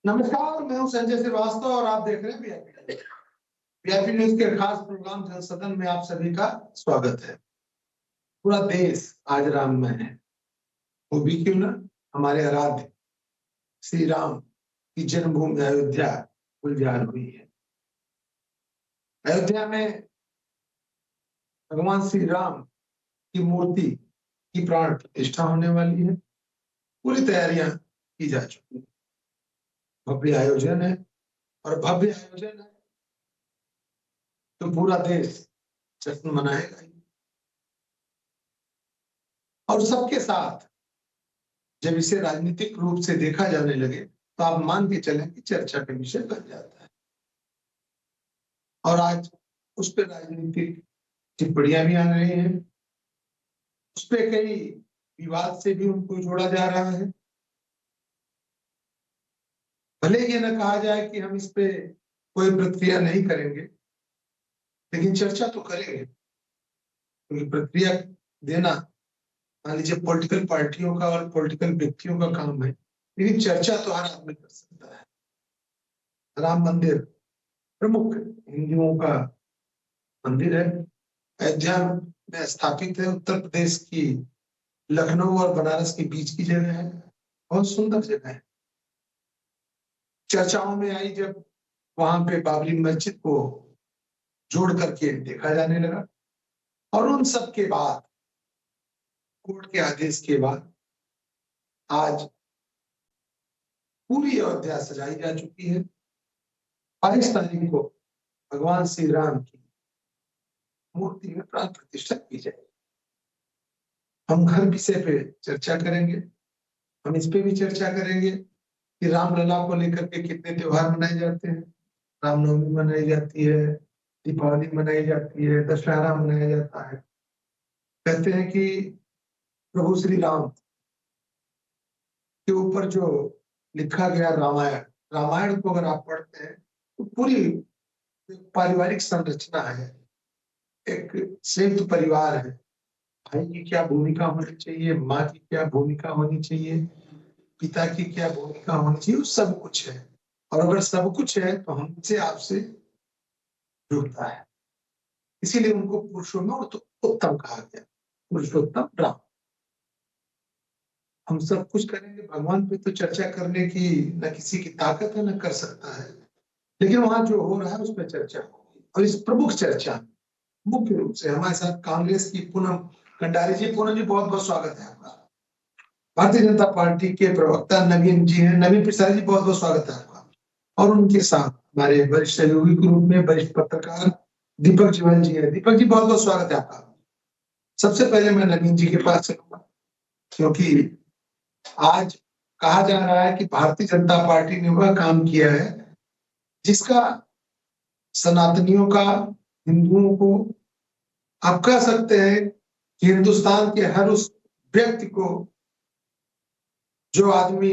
नमस्कार, मैं हूं संजय श्रीवास्तव और आप देख रहे हैं वीआईपी न्यूज के खास प्रोग्राम जनसदन में आप सभी का स्वागत है। पूरा देश आज राममय है, वो भी क्यों ना, हमारे आराध्य श्री राम की जन्मभूमि अयोध्या गुलजार हुई है। अयोध्या में भगवान श्री राम की मूर्ति की प्राण प्रतिष्ठा होने वाली है। पूरी तैयारियां की जा चुकी है, भव्य आयोजन है और भव्य आयोजन है तो पूरा देश जश्न मनाएगा ही। और सबके साथ जब इसे राजनीतिक रूप से देखा जाने लगे तो आप मान के चलें कि चर्चा का विषय बन जाता है। और आज उस पर राजनीतिक टिप्पणियां भी आ रही हैं, उस पर कई विवाद से भी उनको जोड़ा जा रहा है। भले ये न कहा जाए कि हम इस पे कोई प्रतिक्रिया नहीं करेंगे, लेकिन चर्चा तो करेंगे, क्योंकि प्रतिक्रिया देना मान लीजिए पॉलिटिकल पार्टियों का और पॉलिटिकल व्यक्तियों का काम है, लेकिन चर्चा तो हर आदमी कर सकता है। राम मंदिर प्रमुख हिंदुओं का मंदिर है, अयोध्या में स्थापित है, उत्तर प्रदेश की लखनऊ और बनारस के बीच की जगह है, बहुत सुंदर जगह है। चर्चाओं में आई जब वहां पे बाबरी मस्जिद को जोड़ करके देखा जाने लगा, और उन सब के बाद कोर्ट के आदेश के बाद आज पूरी अयोध्या सजाई जा चुकी है। 22 तारीख को भगवान श्री राम की मूर्ति में प्राण प्रतिष्ठा की जाएगी। हम हर विषय पे चर्चा करेंगे, हम इस पे भी चर्चा करेंगे कि रामलला को लेकर के कितने त्योहार मनाए जाते हैं। रामनवमी मनाई जाती है, दीपावली मनाई जाती है, दशहरा मनाया जाता है। कहते हैं कि प्रभु श्री राम के ऊपर जो लिखा गया रामायण को अगर आप पढ़ते हैं तो पूरी पारिवारिक संरचना है, एक संयुक्त परिवार है। भाई की क्या भूमिका होनी चाहिए, माँ की क्या भूमिका होनी चाहिए, पिता की क्या भूमिका होनी चाहिए, वो सब कुछ है। और अगर सब कुछ है तो हमसे आपसे जुड़ता है, इसीलिए उनको पुरुषों में उत्तम कहा गया, पुरुषोत्तम राम। हम सब कुछ करेंगे, भगवान पे तो चर्चा करने की न किसी की ताकत है न कर सकता है, लेकिन वहां जो हो रहा है उस पर चर्चा होगी। और इस प्रमुख चर्चा मुख्य रूप से हमारे साथ कांग्रेस की पूनम कंडारी जी। पूनम जी, बहुत बहुत स्वागत है आपका। भारतीय जनता पार्टी के प्रवक्ता नवीन जी हैं, नवीन प्रसाद जी, बहुत बहुत स्वागत है आपका। और उनके साथ हमारे वरिष्ठ सहयोगी के रूप में वरिष्ठ पत्रकार दीपक जीवन जी है। दीपक जी, बहुत बहुत स्वागत है आपका। सबसे पहले मैं नवीन जी के पास चलूंगा, क्योंकि आज कहा जा रहा है कि भारतीय जनता पार्टी ने वह काम किया है जिसका सनातनियों का, हिंदुओं को, आप कह सकते हैं कि हिंदुस्तान के हर उस व्यक्ति को, जो आदमी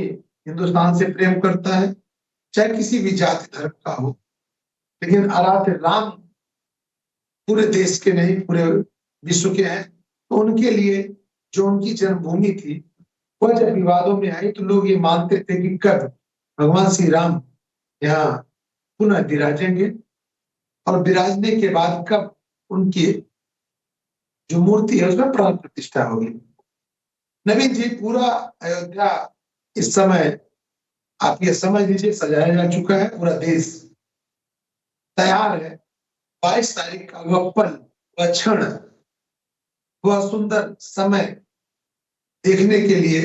हिंदुस्तान से प्रेम करता है, चाहे किसी भी जाति धर्म का हो, लेकिन आराध्य राम पूरे देश के नहीं पूरे विश्व के हैं, तो उनके लिए जो उनकी जन्मभूमि थी वह जब विवादों में आई तो लोग ये मानते थे कि कब भगवान श्री राम यहाँ पुनः विराजेंगे, और विराजने के बाद कब उनकी जो मूर्ति है उसमें प्राण प्रतिष्ठा होगी। नवीन जी, पूरा अयोध्या इस समय आप ये समझ लीजिए सजाया जा चुका है, पूरा देश तैयार है। 22 तारीख का वह पल, वह क्षण, वह सुंदर समय देखने के लिए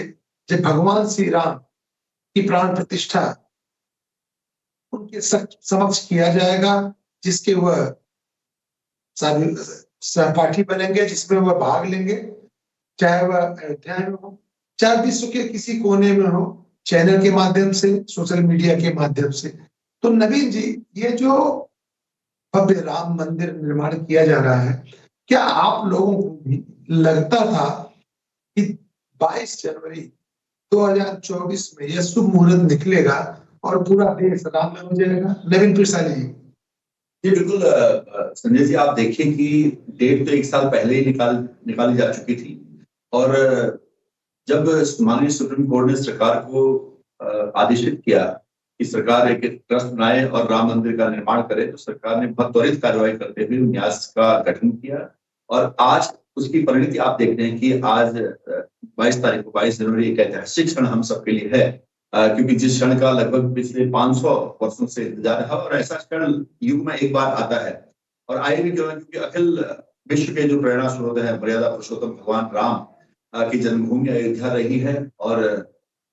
जब भगवान श्री राम की प्राण प्रतिष्ठा उनके समक्ष किया जाएगा, जिसके वह सहपाठी बनेंगे, जिसमें वह भाग लेंगे, चाहे वह अयोध्या में हो, चाहे विश्व के किसी कोने में हो, चैनल के माध्यम से, सोशल मीडिया के माध्यम से। तो नवीन जी, ये जो भव्य राम मंदिर निर्माण किया जा रहा है, क्या आप लोगों को भी लगता था कि 22 जनवरी 2024 में यह शुभ मुहूर्त निकलेगा और पूरा देश राम में हो जाएगा? नवीन प्रसाद जी। जी बिल्कुल संजय जी, आप देखिए कि डेट तो 1 साल पहले ही निकाली जा चुकी थी, और जब माननीय सुप्रीम कोर्ट ने सरकार को आदेशित किया कि कि सरकार एक ट्रस्ट बनाए और राम मंदिर का निर्माण करे, तो सरकार ने बहुत त्वरित कार्रवाई करते हुए न्यास का गठन किया और आज उसकी परिणति आप देखते हैं कि आज 22 जनवरी एक ऐतिहासिक क्षण हम सबके लिए है, क्योंकि जिस क्षण का लगभग पिछले 500 वर्षों से इंतजार रहा और ऐसा क्षण युग में एक बार आता है और आए भी क्यों, क्योंकि अखिल विश्व के जो प्रेरणा स्रोत है मर्यादा पुरुषोत्तम भगवान राम की जन्मभूमि अयोध्या रही है और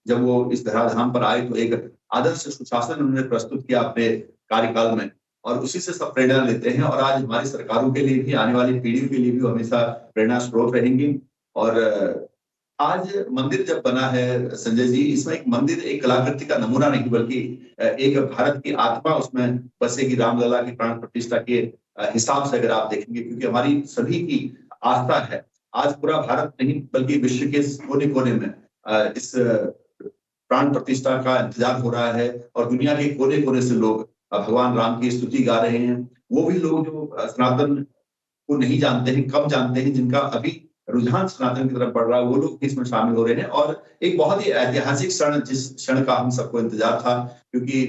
जब वो इस धराधाम पर आए तो एक आदर्श सुशासन उन्होंने प्रस्तुत किया अपने कार्यकाल में और उसी से सब प्रेरणा लेते हैं और आज हमारी सरकारों के लिए भी, आने वाली पीढ़ियों के लिए भी हमेशा प्रेरणा स्रोत रहेंगी। और आज मंदिर जब बना है संजय जी, इसमें एक मंदिर एक कलाकृति का नमूना नहीं बल्कि एक भारत की आत्मा उसमें बसेगी रामलला की प्राण प्रतिष्ठा के हिसाब से अगर आप देखेंगे, क्योंकि हमारी सभी की आस्था है। आज पूरा भारत नहीं बल्कि विश्व के कोने कोने में इस प्राण प्रतिष्ठा का इंतजार हो रहा है और दुनिया के कोने कोने से लोग भगवान राम की स्तुति गा रहे हैं। वो भी लोग जो सनातन को नहीं जानते हैं, कम जानते हैं, जिनका अभी रुझान सनातन की तरफ बढ़ रहा है, वो लोग इसमें शामिल हो रहे हैं और एक बहुत ही ऐतिहासिक क्षण, जिस क्षण का हम सबको इंतजार था, क्योंकि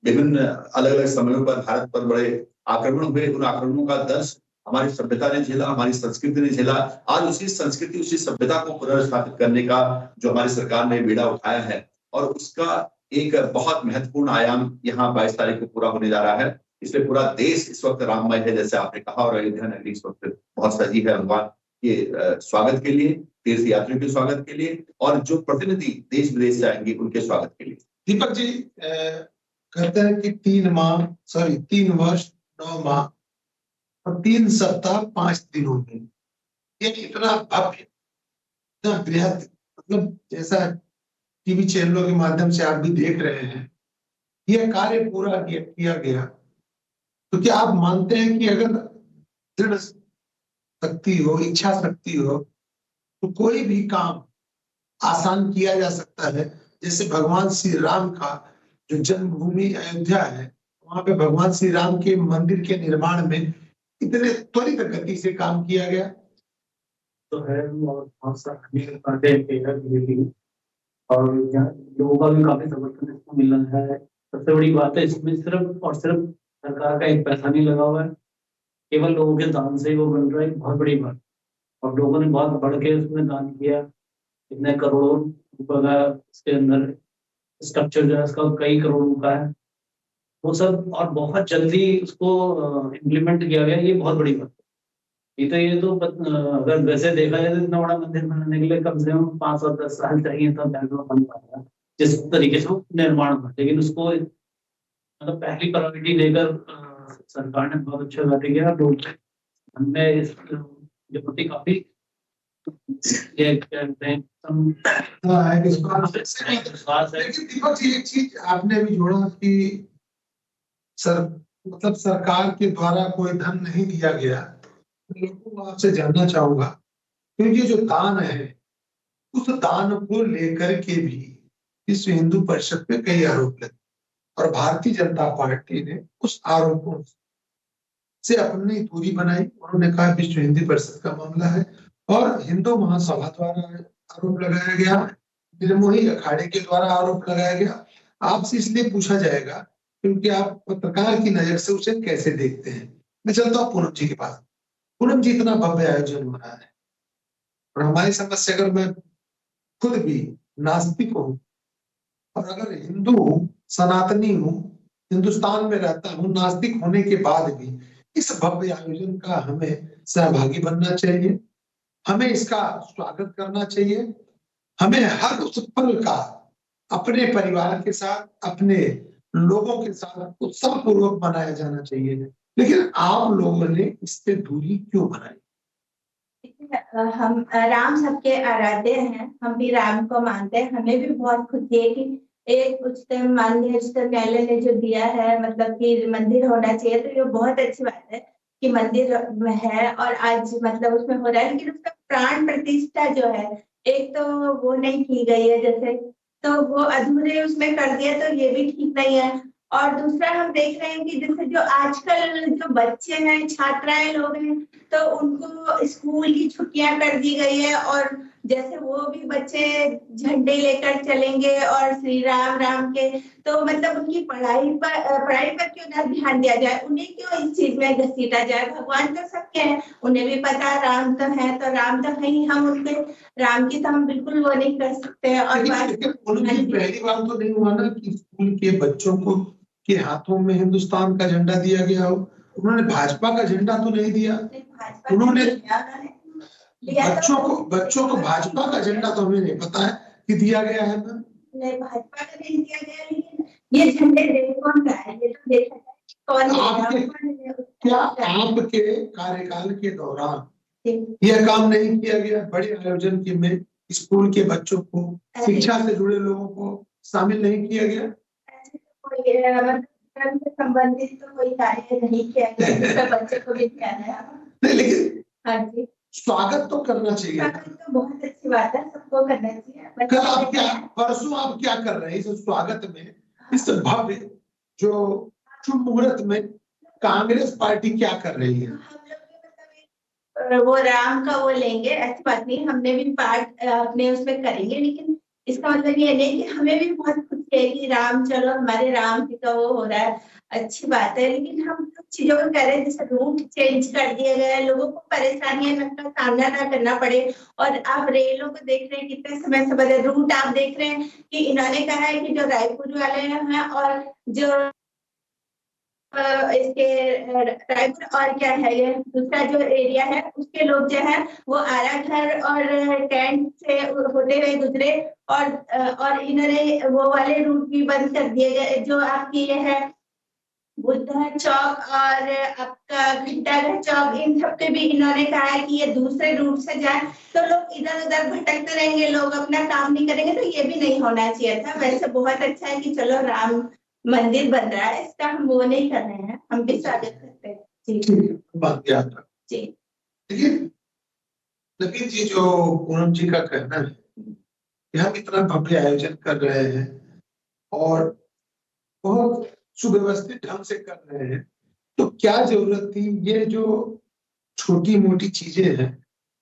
विभिन्न अलग अलग समयों पर भारत पर बड़े आक्रमण हुए, उन आक्रमणों का दर्श हमारी सभ्यता ने झेला, हमारी संस्कृति ने झेला। आज उसी संस्कृति उसी सभ्यता को पुनर्स्थापित करने का जो हमारी सरकार ने बीड़ा उठाया है और उसका एक बहुत महत्वपूर्ण आयाम यहाँ 22 तारीख को पूरा होने जा रहा है। इसलिए पूरा देश इस वक्त राममय है जैसे आपने कहा और अयोध्या नगरी इस वक्त बहुत सजी है भगवान के स्वागत के लिए, तीर्थ यात्रियों के स्वागत के लिए और जो प्रतिनिधि देश विदेश से आएंगे उनके स्वागत के लिए। दीपक जी कहते हैं कि 3 वर्ष 9 माह और 3 सप्ताह 5 दिनों में ये इतना भव्य, इतना बृहद, मतलब जैसा टीवी चैनलों के माध्यम से आप भी देख रहे हैं, यह कार्य पूरा किया गया। तो क्या आप मानते हैं कि अगर दृढ़ शक्ति हो, इच्छा शक्ति हो, तो कोई भी काम आसान किया जा सकता है? जैसे भगवान श्री राम का जो जन्मभूमि अयोध्या है, वहां पे भगवान श्री राम के मंदिर के निर्माण में इतने त्वरित गति से काम किया गया तो है और बहुत सारे और लोगों का भी काफी समर्थन इसको मिला है। सबसे बड़ी बात है इसमें सिर्फ और सिर्फ सरकार का एक पैसा नहीं लगा हुआ है, केवल लोगों के दान से ही वो बन रहा है, बहुत बड़ी बात। और लोगों ने बहुत बढ़ के उसमें दान किया, इतने करोड़ों रुपए का इसके अंदर स्ट्रक्चर जो है इसका कई करोड़ों का है, वो सब और बहुत जल्दी उसको इम्प्लीमेंट किया गया, ये बहुत बड़ी बात है। ये तो अगर वैसे देखा जाए तो इतना बड़ा मंदिर बनाने के लिए कम से कम 5 और 10 साल चाहिए, तब बैंगलोर बन पाएगा जिस तरीके से निर्माण हुआ। लेकिन उसको मतलब पहली प्रायोरिटी देकर सरकार ने बहुत अच्छा कार्य किया। लोग हमने इस प्रति काफी विश्वास है। लेकिन दीपक जी एक चीज आपने भी जोड़ा कि मतलब सरकार के द्वारा कोई धन नहीं दिया गया। लोगों को आपसे जानना चाहूंगा, क्योंकि जो दान है उस दान को लेकर के भी विश्व हिंदू परिषद पे कई आरोप लगे और भारतीय जनता पार्टी ने उस आरोपों से अपनी दूरी बनाई। उन्होंने कहा विश्व हिंदू परिषद का मामला है और हिंदू महासभा द्वारा आरोप लगाया गया, निर्मोही अखाड़े के द्वारा आरोप लगाया गया। आपसे इसलिए पूछा जाएगा क्योंकि आप पत्रकार की नजर से उसे कैसे देखते हैं। मैं चलता हूँ पूनम जी के पास। पूनम जी, इतना भव्य आयोजन हो रहा है और हमारी समझ से अगर मैं खुद भी नास्तिक हूँ और अगर हिंदू हूँ, सनातनी हूँ, हिंदुस्तान में रहता हूँ, नास्तिक होने के बाद भी इस भव्य आयोजन का हमें सहभागी बनना चाहिए, हमें इसका स्वागत करना चाहिए, हमें हर उस पल का अपने परिवार के साथ, अपने लोगों के साथ उत्साह पूर्वक मनाया जाना चाहिए। लेकिन आप लोगों ने इस पे दूरी क्यों बनाई? हम राम सबके आराध्य हैं, हम भी राम को मानते हैं। हमें भी बहुत खुशी है कि एक उच्चतम माननीय उच्चतम न्यायालय ने जो दिया है, मतलब कि मंदिर होना चाहिए, तो ये बहुत अच्छी बात है कि मंदिर है और आज मतलब उसमें हो रहा है। लेकिन उसका प्राण प्रतिष्ठा जो है, एक तो वो नहीं की गई है, जैसे तो वो अधूरे उसमें कर दिया, तो ये भी ठीक नहीं है। और दूसरा हम देख रहे हैं कि जैसे जो आजकल जो बच्चे हैं, छात्राएं लोग हैं, तो उनको स्कूल की छुट्टियां कर दी गई है और जैसे वो भी बच्चे झंडे लेकर चलेंगे और श्री राम राम के, तो मतलब उनकी पढ़ाई पर क्यों ना ध्यान दिया जाए, उन्हें क्यों इस चीज में घसीटा जाए। भगवान तो सबके हैं, उन्हें भी पता राम तो है, तो राम तो है ही, हम उनके राम की तो हम बिल्कुल वो नहीं कर सकते। और पहली बार तो नहीं हुआ ना कि स्कूल के बच्चों को के हाथों में हिंदुस्तान का झंडा दिया गया हो। उन्होंने भाजपा का झंडा तो नहीं दिया, उन्होंने बच्चों को भाजपा का झंडा तो हमें नहीं पता है कि दिया गया है। नहीं, भाजपा का नहीं दिया गया, लेकिन ये झंडे कौन का है, ये तो देखा जाए कौन। क्या आपके कार्यकाल के दौरान यह काम नहीं किया गया? बड़े आयोजन के में स्कूल के बच्चों को, शिक्षा से जुड़े लोगों को शामिल नहीं किया गया? धर्म से संबंधित तो कोई कार्य नहीं किया गया, बच्चे को भी ध्यान है। नहीं, लेकिन हाँ जी, स्वागत तो करना चाहिए। स्वागत तो बहुत अच्छी बात है, सबको करना चाहिए। कल आप क्या, परसों आप क्या कर रहे हैं इस स्वागत में, इस भव्य जो शुभ मुहूर्त में कांग्रेस पार्टी क्या कर रही है? वो राम का वो लेंगे, ऐसी बात नहीं, हमने भी पार्ट अपने उसमें करेंगे, लेकिन इसका मतलब ये नहीं कि हमें भी बहुत खुशी है कि राम, चलो हमारे राम जी का वो हो रहा है, अच्छी बात है। लेकिन हम कुछ चीजों को कह रहे हैं, जैसे रूट चेंज कर दिया गया है, लोगों को परेशानियां का सामना ना करना पड़े। और आप रेलों को देख रहे हैं कितने समय से बदल रूट, आप देख रहे हैं कि इन्होंने कहा है कि जो रायपुर वाले हैं और जो इसके रायपुर और क्या है ये दूसरा जो एरिया है, उसके लोग जो है वो आराघर और कैंट से होते हुए गुजरे, और इन्होंने वो वाले रूट भी बंद कर दिए गए, जो आपकी ये है बुद्धा चौक और आपका घंटाघर चौक, इन सब पे भी इन्होंने कहा है कि ये दूसरे रूट से जाए, तो लोग इधर उधर भटकते रहेंगे, लोग अपना काम नहीं करेंगे, तो ये भी नहीं होना चाहिए था। वैसे बहुत अच्छा है कि चलो राम मंदिर बन रहा है, इसका हम वो नहीं कर रहे हैं, हम भी स्वागत करते हैं। जी, लेकिन नवीन जी, जो पूनम जी का कहना है कि हम इतना भव्य आयोजन कर रहे हैं और बहुत सुव्यवस्थित ढंग से कर रहे हैं, तो क्या जरूरत थी ये जो छोटी मोटी चीजें हैं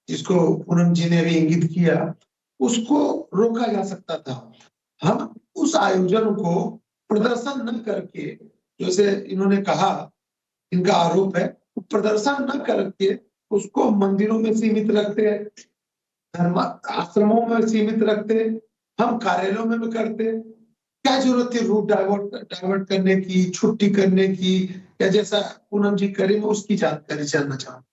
जिसको पूनम जी ने अभी इंगित किया, उसको रोका जा सकता था। हम उस आयोजन को प्रदर्शन न करके, जैसे इन्होंने कहा, इनका आरोप है, प्रदर्शन न करके उसको मंदिरों में सीमित रखते, धर्म आश्रमों में सीमित रखते, हम कार्यालयों में भी करते। क्या जरूरत थी रूट डाइवर्ट करने की, छुट्टी करने की, या जैसा पूनम जी करे, मैं उसकी जानकारी जानना चाहूँ।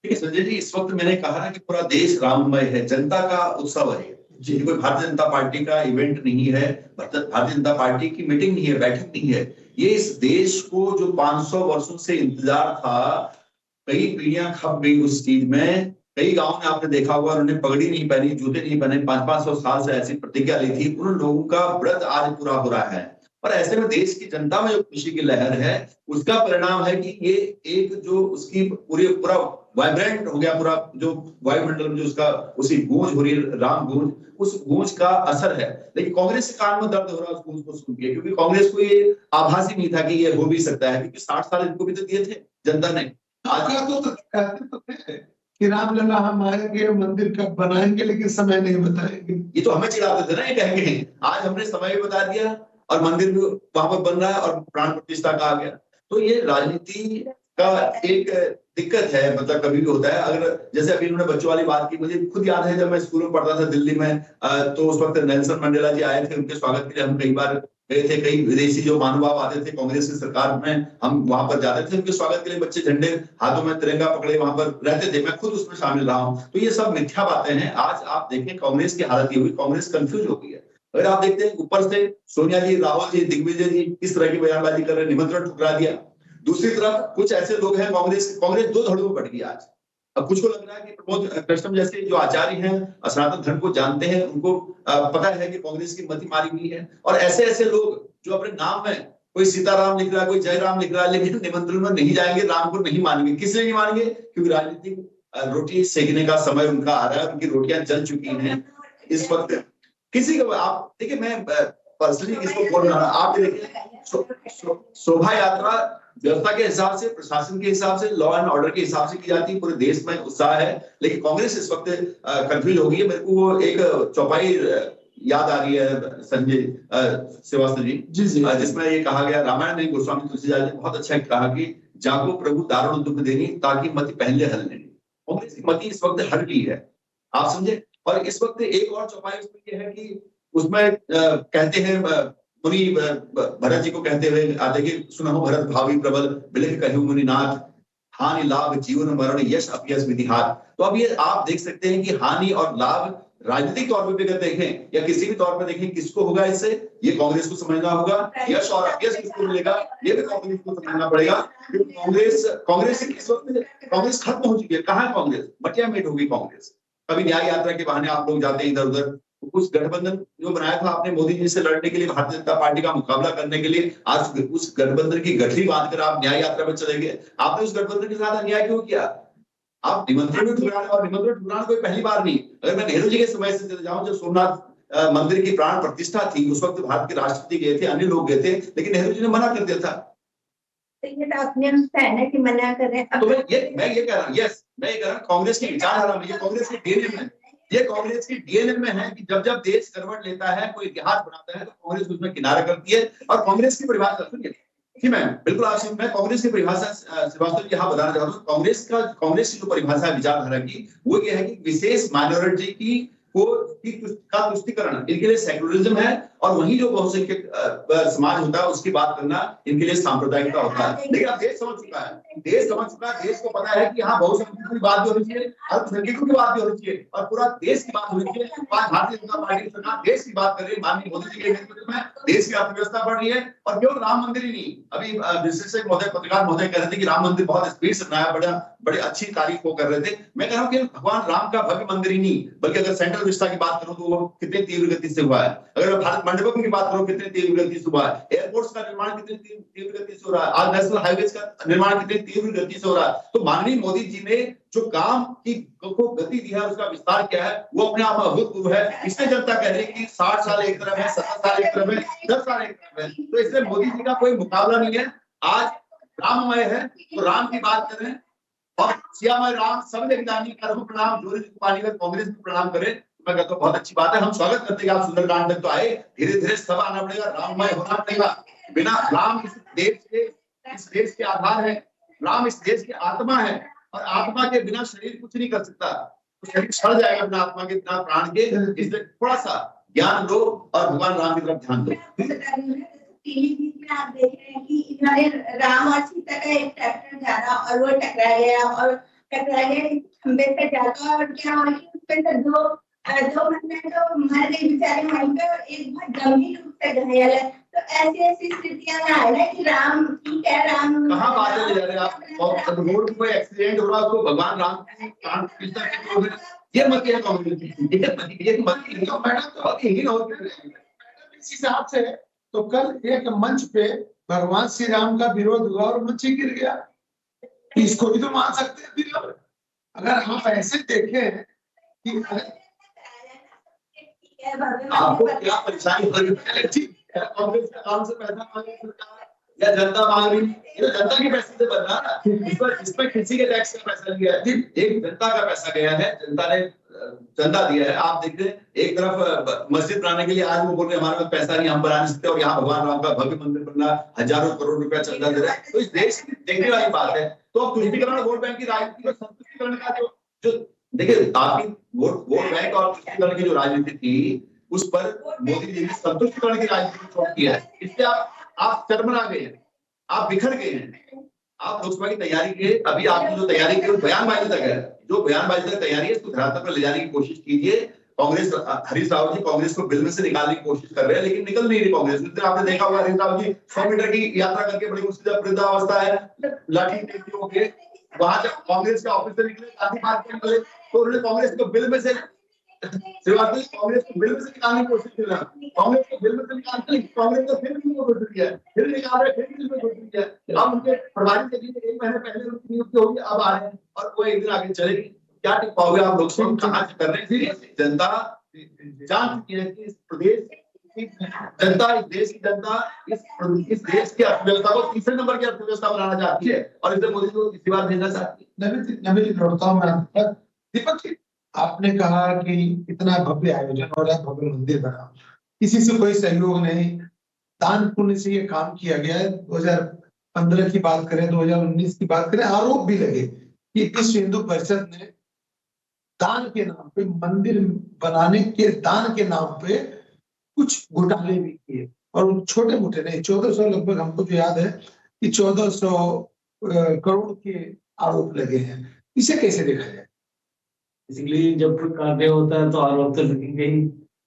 संजय जी, इस वक्त मैंने कहा ना कि पूरा देश राममय है, जनता का उत्सव है जी, कोई भारतीय जनता पार्टी का इवेंट नहीं है, भारतीय जनता पार्टी की मीटिंग नहीं है, बैठक नहीं है। ये इस देश को जो 500 वर्षों से इंतजार था, कई पीढ़ियां खप गई उस चीज में। कई गांव में आपने देखा होगा, उन्होंने पगड़ी नहीं पहनी, जूते नहीं पहने, 500-500 साल से ऐसी प्रतिज्ञा ली थी, उन लोगों का व्रत आज पूरा हो रहा है। और ऐसे में देश की जनता में जो खुशी की लहर है, उसका परिणाम है कि ये एक जो उसकी पूरा वाइब्रेंट हो गया, पूरा जो वायुमंडल में जो उसका उसी गूंज हो रही है, राम गूंज, उस गूंज का असर है। लेकिन कांग्रेस के कान में दर्द हो रहा है उस गूंज को सुन के, क्योंकि कांग्रेस को ये आभास ही नहीं था कि ये हो भी सकता है, क्योंकि 60 साल इनको भी तो दिए थे जनता ने। कहते तो थे कि रामलला हम आएंगे, मंदिर कब बनाएंगे, लेकिन समय नहीं बताएंगे। ये तो हमें चिढ़ाते थे ना, ये कहेंगे आज हमने समय भी बता दिया और मंदिर भी वहां पर बन रहा है और प्राण प्रतिष्ठा का आ गया। तो ये राजनीति का एक दिक्कत है, मतलब कभी भी होता है। अगर जैसे अभी उन्होंने बच्चों वाली बात की, मुझे खुद याद है जब मैं स्कूल में पढ़ता था दिल्ली में, तो उस वक्त नेल्सन मंडेला जी आए थे, उनके स्वागत के लिए हम कई बार गए थे। कई विदेशी जो महानुभाव आते थे कांग्रेस की सरकार में, हम वहां पर जाते थे, उनके स्वागत के लिए बच्चे झंडे हाथों में तिरंगा पकड़े वहां पर रहते थे, मैं खुद उसमें शामिल रहा हूँ। तो ये सब मिथ्या बातें हैं। आज आप देखें कांग्रेस की हालत ये हुई, कांग्रेस कंफ्यूज हो गई है। अगर आप देखते हैं ऊपर से सोनिया जी, राहुल जी, दिग्विजय जी किस तरह की बयानबाजी कर रहे हैं, निमंत्रण ठुकरा दिया। दूसरी तरफ कुछ ऐसे लोग हैं, कांग्रेस दो धड़ों में बट गई आज। अब कुछ को लग रहा है कि प्रमोद कृष्णम जैसे जो आचार्य हैं, सनातन धर्म को जानते हैं, उनको पता है कि कांग्रेस की मति मारी हुई है। और ऐसे ऐसे लोग जो अपने नाम में कोई सीताराम लिख रहा है, कोई जयराम लिख रहा है, लेकिन निमंत्रण में नहीं जाएंगे, राम को नहीं मानेंगे। किस लिए नहीं मानेंगे? क्योंकि राजनीतिक रोटी सेकने का समय उनका आ रहा है, उनकी रोटियां जल चुकी हैं इस वक्त। किसी को आप देखिए, मैं पर्सनली इसको बोल रहा हूँ, आप देखिए शोभा यात्रा व्यवस्था के हिसाब से, प्रशासन के हिसाब से, लॉ एंड ऑर्डर के हिसाब से की जाती है। पूरे देश में उत्साह है, लेकिन कांग्रेस इस वक्त कंफ्यूज हो गई है। मेरे को वो एक चौपाई याद आ रही है संजय श्रीवास्तव जी, जिसमें ये कहा गया, रामायण में गोस्वामी तुलसीदास ने बहुत अच्छा कहा कि जागो प्रभु दारुण दुख देनी, ताकि मति पहले हल लेनी। कांग्रेस की मति इस वक्त हल गई है, आप समझे। और इस वक्त एक और चौपाई उसमें ये है कि उसमें कहते हैं मुनि भरत जी को कहते हुए आते कि सुनहो भरत भावी प्रबल, बिलख कहूं मुनिनाथ, हानि लाभ जीवन मरण यश अपयश विधि हाथ। तो अब ये आप देख सकते हैं कि हानि और लाभ राजनीतिक तौर पे अगर देखें या किसी भी तौर पे देखें, किसको होगा इससे, ये कांग्रेस को समझना होगा। यश और अपयश किसको मिलेगा, ये भी कांग्रेस को समझना पड़ेगा। कांग्रेस इस वक्त कांग्रेस खत्म हो चुकी है। कहाँ है कांग्रेस? मटिया मेट होगी कांग्रेस। कभी न्याय यात्रा के बहाने आप लोग जाते हैं इधर उधर, उस गठबंधन जो बनाया था आपने मोदी जी से लड़ने के लिए, भारतीय जनता पार्टी का मुकाबला करने के लिए, आज उस गठबंधन की गठरी बांधकर आप न्याय यात्रा में चले गए। आपने उस गठबंधन के साथ अन्याय क्यों किया? आप निमंत्रण में ठुकराने, और निमंत्रण ठुकराना कोई पहली बार नहीं। अगर मैं नेहरू जी के समय से चले जाऊं, जब सोमनाथ मंदिर की प्राण प्रतिष्ठा थी, उस वक्त भारत के राष्ट्रपति गए थे, अन्य लोग गए थे, लेकिन नेहरू जी ने मना कर दिया था। तो ये तो अपने है कि मना कर रहे हैं। तो मैं ये कह रहा हूँ, यस मैं ये कह रहा हूँ, कांग्रेस की विचारधारा में, ये कांग्रेस के डीएनए में, ये कांग्रेस की डीएनए में है कि जब जब देश करवट लेता है, कोई इतिहास बनाता है, तो कांग्रेस उसमें किनारा करती है। और कांग्रेस की परिभाषा सुनिए जी, मैं बिल्कुल आपसे, मैं कांग्रेस की परिभाषा श्रीवास्तव जी यहाँ बताना चाहता हूँ। कांग्रेस की जो परिभाषा है विचारधारा की, वो ये है कि विशेष माइनॉरिटी की का तुष्टिकरण इनके लिए सेक्युलरिज्म है, और वही जो बहुसंख्यक समाज होता है उसकी बात करना इनके लिए सांप्रदायिकता होता है। लेकिन अब देश समझ चुका है, देश को पता है कि यहाँ बहुसंख्यकों की बात भी होनी चाहिए, अल्पसंख्यकों की बात भी होनी चाहिए, और पूरा देश की बात होनी चाहिए। आज भारतीय जनता पार्टी की सरकार देश की बात कर रही है, माननीय मोदी जी के नेतृत्व में देश की अर्थव्यवस्था बढ़ रही है। और केवल राम मंदिर ही नहीं, अभी विशेषज्ञ महोदय, पत्रकार महोदय कह रहे थे कि राम मंदिर बहुत स्पीड से बनाया, बड़ी अच्छी तारीफ वो कर रहे थे। मैं कह रहा हूँ कि भगवान राम का भव्य मंदिर ही नहीं, बल्कि अगर सेंट्रल विस्टा की बात करूं तो वो कितनी तीव्र गति से हुआ है। अगर भारत मंडपम की बात करूं, कितनी तीव्र गति से हुआ है। एयरपोर्ट्स का निर्माण कितनी तीव्र गति से हो रहा है। आज नेशनल हाईवेज का निर्माण कितनी तीव्र गति से हो रहा है। तो माननीय मोदी जी ने जो काम को गति दी है, उसका विस्तार किया है, वो अपने आप में अभूतपूर्व है। इससे जनता कह रही है कि 60 साल एक तरफ है, 70 साल एक तरफ है, 10 साल एक तरफ है। तो इसलिए मोदी जी का कोई मुकाबला नहीं है। आज राममय है तो राम की बात करें, और श्यामय राम सब ज्ञानी कर्म प्रणाम, जो पानीगर कांग्रेस में प्रणाम करें। मैं कहता हूँ बहुत अच्छी बात है, हम स्वागत करते हैं कि आप सुंदरकांड तक तो आए। धीरे धीरे सब आना पड़ेगा, राममय होना पड़ेगा। बिना राम इस देश के आधार है, राम इस देश की आत्मा है, और आत्मा के बिना शरीर कुछ नहीं कर सकता। तो शरीर सड़ जाएगा बिना आत्मा के, बिना प्राण के। इसलिए थोड़ा सा ज्ञान दो और भगवान राम की तरफ ध्यान दो। आप देख रहे हैं कि इन्होंने राम और सीता का एक ट्रैक्टर जा रहा और वो टकरा गया, और टकरा गया खंबे पे जाता, और क्या हुआ कि उस पे दो बंदे तो मर गए बेचारे वहीं पे, और एक बहुत गंभीर रूप से घायल है। तो ऐसी स्थितियां में आए ना कि राम ठीक है, राम कहाँ बात ले जा रहे हैं आप? रोड पे एक्सीडेंट हो रहा है तो भगवान राम ये मत किया कांग्रेस, ये मत किया मैडम। तो यही ना होता है इस हिसाब से। तो कल एक मंच पे भगवान श्री राम का विरोध हुआ और मंच ही गिर गया। इसको भी तो मान सकते हैं विरोध। अगर आप ऐसे देखें कि आपको क्या परेशानी हो रही है, कांग्रेस का काम से पैसा मांगे सरकार या जनता मांग रही, ये तो जनता के पैसे से बन रहा है। इसमें किसी के टैक्स का पैसा नहीं गया, एक जनता का पैसा गया है, जनता ने चंदा दिया है। आप देख रहे हैं, एक तरफ मस्जिद बनाने के लिए आज वो बोल रहे हमारे पास पैसा नहीं, हम बना नहीं सकते, और यहाँ भगवान राम का भव्य मंदिर बनना, हजारों करोड़ रुपया चंदा दे रहे हैं। तो इस देश की देखने वाली बात है। तो अब तुष्टिकरण वोट बैंक की राजनीति और संतुष्टिकरण का जो देखिए, आपकी वोट बैंक और तुष्टिकरण की जो राजनीति थी, उस पर मोदी जी ने संतुष्टिकरण की राजनीति छोड़ दिया है। इससे आप चरमरा गए हैं, आप बिखर गए हैं। आप लोकसभा की तैयारी के, अभी आपने जो तैयारी की वो बयानबाजी तक है। जो बयानबाजी तक तैयारी है उसको धरातल पर ले जाने की कोशिश कीजिए। कांग्रेस, हरीश रावत जी कांग्रेस को बिल में से निकालने की कोशिश कर रहे हैं, लेकिन निकल नहीं रही कांग्रेस। उस दिन आपने देखा होगा, हरीश रावत जी 100 मीटर की यात्रा करके बड़ी मुश्किल वृद्धावस्था है, लाठी टेकी होके वहां जब कांग्रेस के ऑफिस से निकले, गांधी पार्क से निकले, तो उन्होंने कांग्रेस को बिल में से कांग्रेस को बिल में से निकालने की कोशिश की। कांग्रेस को बिल में से निकालने, कांग्रेस को फिर भी घोषित किया, फिर निकाल रहे, फिर बिल में घोषित किया। अब उनके प्रभारी सचिव 1 महीने पहले उनकी नियुक्ति होगी, अब आ रहे हैं और वो एक दिन आगे चलेगी। क्या टिक पाओगे आप लोग? कहां से कर रहे हैं? जनता जान चुकी है कि इस प्रदेश जनता, इस देश की जनता इस देश की अर्थव्यवस्था को तीसरे नंबर की अर्थव्यवस्था बनाना चाहती है और इसे मोदी को इसी बार भेजना चाहती है। नबी जी लौटता हूँ मैं आपके पास। दीपक जी, आपने कहा कि इतना भव्य आयोजन हो रहा है, भव्य मंदिर बना, किसी से कोई सहयोग नहीं, दान पुण्य से ये काम किया गया है। 2015 की बात करें, 2019 की बात करें, आरोप भी लगे कि विश्व हिंदू परिषद ने दान के नाम पे, मंदिर बनाने के दान के नाम पे कुछ घोटाले भी किए, और छोटे मोटे नहीं, 1400 लगभग, हमको जो याद है कि 1400 करोड़ के आरोप लगे हैं। इसे कैसे देखा जाए? बेसिकली जब कोई कार्य होता है तो आरोप तो लगेंगे ही,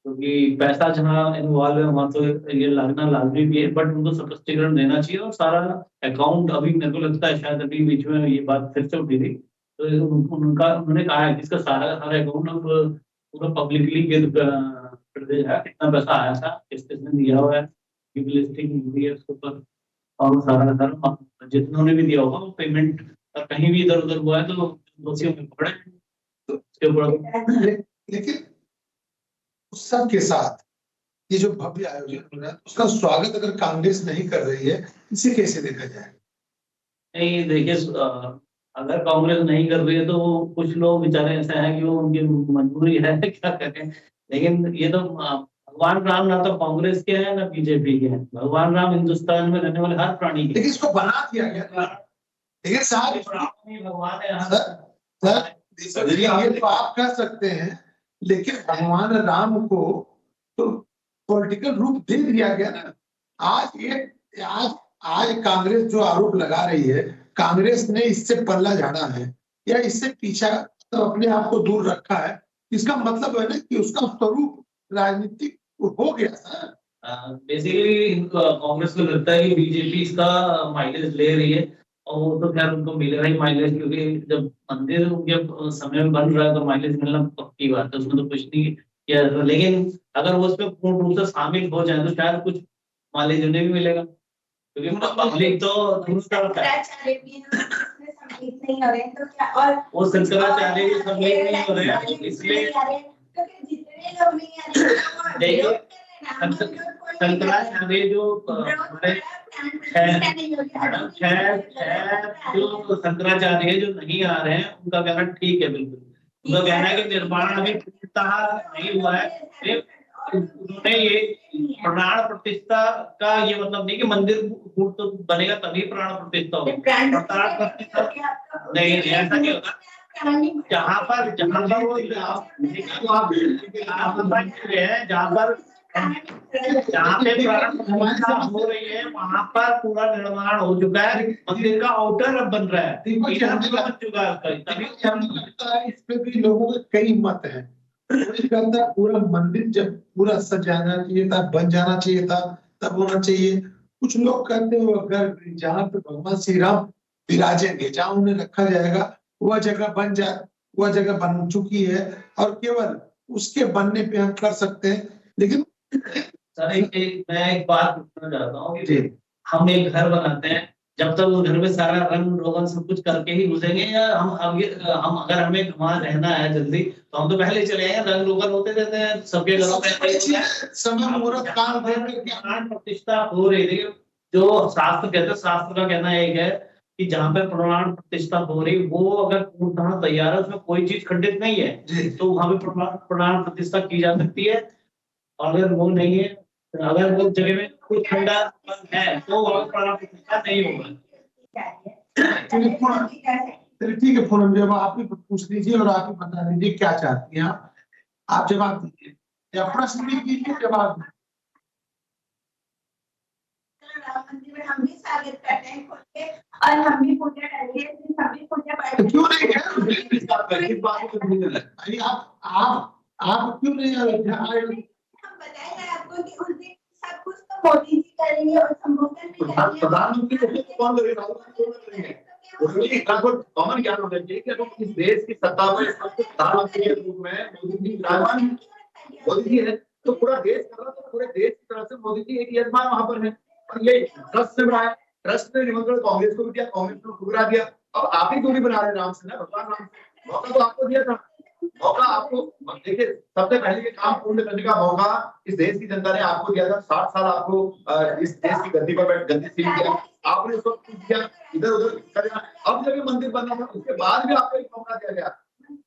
क्योंकि पैसा जहाँ इन्वॉल्व है वहाँ तो ये लगना लाजमी भी है, बट उनको स्पष्टीकरण देना चाहिए। और सारा अकाउंट, अभी मेरे को लगता है शायद अभी बीच में ये बात फिर से उठी थी, तो उन्होंने कहा है कि इसका सारा अकाउंट अब पूरा पब्लिकली कर दिया है, कितना पैसा आया था, किस किसने दिया हुआ है, लिस्टिंग हुई है उसके ऊपर, और वो सारा जितनों भी दिया होगा वो पेमेंट कहीं भी इधर उधर हुआ है तो दोषियों में पकड़े। तो उसके ऊपर लेकिन उस सब के साथ ये जो भव्य आयोजन हो रहा है, उसका स्वागत अगर कांग्रेस नहीं कर रही है, इसे कैसे देखा जाए? नहीं, देखिए, अगर कांग्रेस नहीं कर रही है तो कुछ लोग बेचारे ऐसे हैं कि वो उनकी मजबूरी है क्या करें। लेकिन ये तो भगवान राम ना तो कांग्रेस के हैं ना बीजेपी के हैं, भगवान राम हिंदुस्तान में रहने वाले हर प्राणी के। लेकिन इसको बना दिया गया, लेकिन साहब भगवान है। सर, ये तो आप कह सकते हैं, लेकिन भगवान राम को तो पॉलिटिकल रूप दे दिया गया ना। आज कांग्रेस जो आरोप लगा रही है, कांग्रेस ने इससे पल्ला झाड़ा है या इससे पीछा तो अपने आप को दूर रखा है, इसका मतलब है ना कि उसका स्वरूप राजनीतिक हो गया सर। बेसिकली कांग्रेस को लगता है कि बीजेपी इसका माइलेज ले रही है, और वो तो खैर उनको मिलेगा ही माइलेज, क्योंकि जब मंदिर उनके समय में बन रहा है तो माइलेज मिलना पक्की बात है, उसमें तो कुछ नहीं किया। लेकिन अगर वो उसमें पूर्ण रूप से शामिल हो जाए तो शायद कुछ माइलेज उन्हें भी मिलेगा, क्योंकि पब्लिक तो शंकराचार्य भी सम्मिलित नहीं हो रहे, तो क्या और वो शंकराचार्य भी सम्मिलित नहीं हो रहे हैं, इसलिए क्योंकि जितने लोग नहीं आ रहे शंकराचार्य जो जो शंकराचार्य जो नहीं आ रहे हैं उनका कहना ठीक है, बिल्कुल उनका कहना है कि निर्माण अभी पूर्णतः नहीं हुआ है। उन्होंने ये प्राण प्रतिष्ठा का ये मतलब नहीं कि मंदिर तो बनेगा तभी प्राण प्रतिष्ठा होगी, प्राण प्रतिष्ठा नहीं, ऐसा नहीं होगा। जहाँ पर वो जहाँ पे प्राण प्रतिष्ठा हो रही है वहाँ पर पूरा निर्माण हो चुका है, मंदिर का आउटर अब बन रहा है, बन चुका है। तभी इस पे भी लोगों के कई मत हैं। पूरा मंदिर जब पूरा सज जाना चाहिए था, बन जाना चाहिए था, तब होना चाहिए। कुछ लोग कहते हो अगर जहाँ पे भगवान श्री राम विराजेंगे, जहाँ उन्हें रखा जाएगा, वह जगह बन जाए, वह जगह बन चुकी है और केवल उसके बनने पे हम कर सकते हैं। लेकिन सर मैं एक बात पूछना चाहता हूँ कि हम एक घर बनाते हैं, जब तक उस घर में सारा रंग रोगन सब कुछ करके ही घुसेंगे, या हम अगर हमें वहां रहना है जल्दी तो हम तो पहले चले आए, रंग रोगन होते रहते हैं सबके घरों में, समय मुहूर्त काल प्राण प्रतिष्ठा हो रही है। जो शास्त्र कहते हैं, शास्त्र का कहना एक है कि जहाँ पे प्राण प्रतिष्ठा हो रही वो अगर पूर्णतः तैयार है, उसमें कोई चीज खंडित नहीं है, तो वहां पे प्राण प्रतिष्ठा की जा सकती है। अगर वो नहीं है, अगर वो जगह में कुछ ठंडा है तो वहां प्राण प्रतिष्ठा नहीं होगा। चलिए ठीक है, फोन जब आप ही पूछ लीजिए और आप ही बता दीजिए क्या चाहती हैं आप जवाब दीजिए या प्रश्न भी कीजिए, जवाब हम भी स्वागत करते हैं और हम भी पूजा करेंगे, हम भी पूजा क्यों नहीं आप क्यों नहीं हम बताएंगे आपको कि उस दिन सब कुछ तो मोदी जी करेंगे और संबोधन भी करेंगे। प्रधानमंत्री कौन करेगा? कॉमन ज्ञान होना चाहिए कि इस देश की सत्ता में प्रधानमंत्री के रूप में मोदी जी विराजमान, मोदी जी है तो पूरा देश कर रहा, तो पूरे देश की तरफ से मोदी जी एक यजमान वहां पर है। और ये ट्रस्ट से बनाया, ट्रस्ट ने निमंत्रण कांग्रेस को भी दिया, कांग्रेस को ठुकरा दिया। अब आप ही दूरी बना रहे राम से ना, भगवान राम से, मौका तो आपको दिया था, मौका आपको, देखिए सबसे पहले ये काम पूर्ण करने का मौका इस देश की जनता ने आपको दिया था। 60 साल आपको इस देश की गद्दी पर गद्दी छीन किया, आपने उस वक्त किया, इधर उधर करा। अब जब ये मंदिर बना था उसके बाद भी आपको एक मौका दिया गया।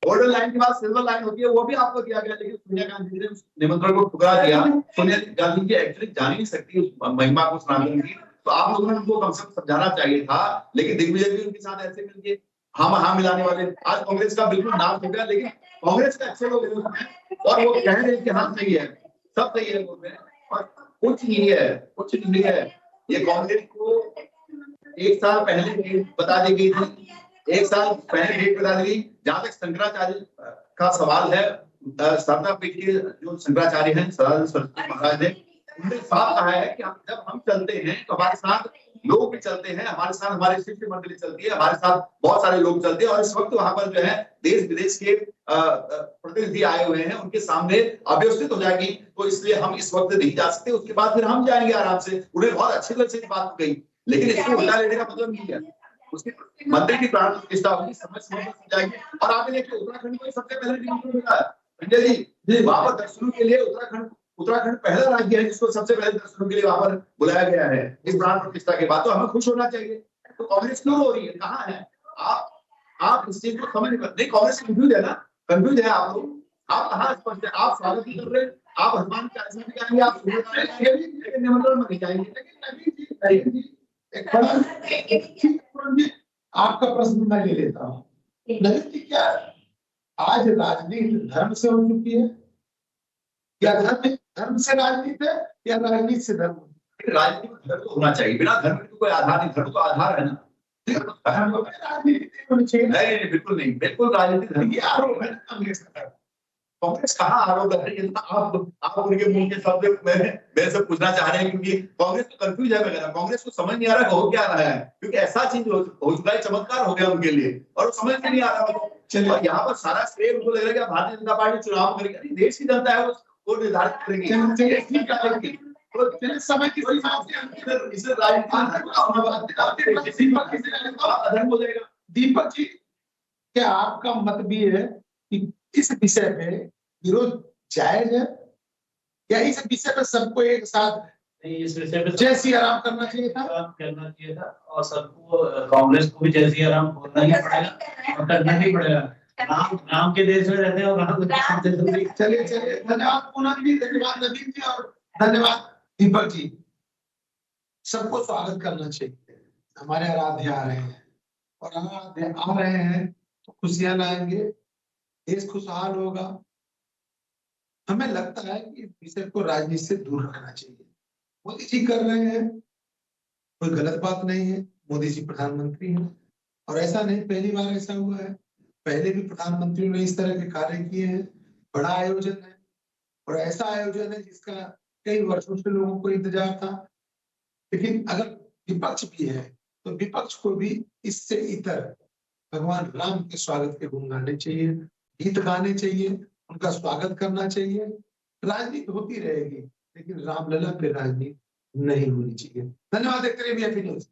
गोल्डन लाइन के बाद सिल्वर लाइन होती है, वो भी आपको दिया गया, लेकिन सोनिया गांधी ने उस निमंत्रण को ठुकरा दिया। सोनिया गांधी जी एक्चुअली जान ही नहीं सकती उस महिमा को स्नान की, तो आप लोगों ने उनको कम से कम समझाना चाहिए था। लेकिन दिग्विजय भी उनके साथ ऐसे मिलके हाँ मिलाने वाले, आज कांग्रेस का बिल्कुल नाम हो गया, लेकिन कांग्रेस के अच्छे लोग हैं और वो कह रहे हैं कि हाँ सही है, सब सही है बोल रहे हैं, और कुछ नहीं है, कुछ नहीं है। ये कांग्रेस को 1 साल पहले डेट बता दी गई थी, 1 साल पहले डेट बता दी गई। जहां तक शंकराचार्य का सवाल है, शारदा पीठ के जो शंकराचार्य हैं, सदानंद सरस्वती महाराज ने, उन्होंने साफ कहा है कि जब हम चलते हैं तो हमारे साथ लोग भी चलते हैं, हमारे साथ हमारी शिष्य मंडली चलती है, हमारे साथ बहुत सारे लोग चलते हैं। और इस वक्त वहां पर जो है देश विदेश के प्रतिनिधि आए हुए हैं, उनके सामने अव्यवस्थित हो जाएगी, तो इसलिए हम इस वक्त नहीं जा सकते, उसके बाद फिर हम जाएंगे आराम से। उन्हें बहुत अच्छी तरह से बात कही, लेकिन इसको उल्टा लेने का मतलब नहीं है। उसके मंदिर की प्राण प्रतिष्ठा होगी, समय समय पर जाएगी। और आपने देखिए उत्तराखंड को सबसे पहले निमंत्रण मिला है संजय जी, वहां पर दर्शनों के लिए उत्तराखंड पहला राज्य है जिसको सबसे पहले दर्शनों के लिए वहां पर बुलाया गया है इस प्राण प्रतिष्ठा के बाद। तो हमें खुश होना चाहिए। तो कांग्रेस क्यों हो रही है, कहाँ है आप इस चीज को समझ नहीं। कांग्रेस कंफ्यूज है ना, कंफ्यूज है आप लोग। आप कहाँ स्पष्ट है, आप स्वागत भी कर रहे हैं, आप हनुमान चालीसा भी गाएंगे, आप लेकिन निमंत्रण में नहीं जाएंगे। आपका प्रश्न मैं ले लेता हूँ, नवीन जी, क्या आज राजनीति धर्म से हो चुकी है, या धर्म से राजनीति है, या राजनीति से धर्म? राजनीति में धर्म तो होना चाहिए, बिना धर्म के कोई आधार नहीं, धर्म तो आधार है ना। राजनीति होनी चाहिए। नहीं, बिल्कुल नहीं, बिल्कुल राजनीति धर्म की आरोप है कांग्रेस का। कांग्रेस कहाँ आरोप है, ये तो आप उनके मुंह के शब्द मेरे से पूछना चाह रहे हैं, क्योंकि कांग्रेस तो कंफ्यूज है वगैरह, कांग्रेस को समझ नहीं आ रहा हो क्या रहा है, क्योंकि ऐसा चीज हो चुका है, चमत्कार हो गया उनके लिए, और वो समझ में नहीं आ रहा। चलिए, यहाँ पर सारा श्रेय उनको लग रहा है कि भारतीय जनता पार्टी चुनाव करेगी, देश की जनता है वो निर्धारित करेगी। तो समय की इसे हो जाएगा। दीपक जी, क्या आपका मत भी है कि इस विषय पे विरोध जायज है, या इस विषय पे सबको एक साथ इस विषय पे जय सिया राम करना चाहिए था? और सबको कांग्रेस को भी जय सिया राम बोलना ही पड़ेगा और करना ही पड़ेगा। राम के देश में रहते हैं और राम। चलिए, धन्यवाद पूनम जी, धन्यवाद नवीन जी, और धन्यवाद दीपक जी। सबको स्वागत करना चाहिए। हमारे आराध्य आ रहे हैं, और आराध्य आ रहे हैं तो खुशियां लाएंगे, देश खुशहाल होगा। हमें लगता है कि इस विषय को राजनीति से दूर रखना चाहिए। मोदी जी कर रहे हैं, कोई गलत बात नहीं है, मोदी जी प्रधानमंत्री हैं, और ऐसा नहीं पहली बार ऐसा हुआ है, पहले भी प्रधानमंत्रियों ने इस तरह के कार्य किए हैं। बड़ा आयोजन है, और ऐसा आयोजन है जिसका कई वर्षों से लोगों को इंतजार था। लेकिन अगर विपक्ष भी है तो विपक्ष को भी इससे इतर भगवान राम के स्वागत के गुण गाने चाहिए, गीत गाने चाहिए, उनका स्वागत करना चाहिए। राजनीति होती रहेगी, लेकिन रामलला पे राजनीति नहीं होनी चाहिए। धन्यवाद। देखते रहिए VIP न्यूज़।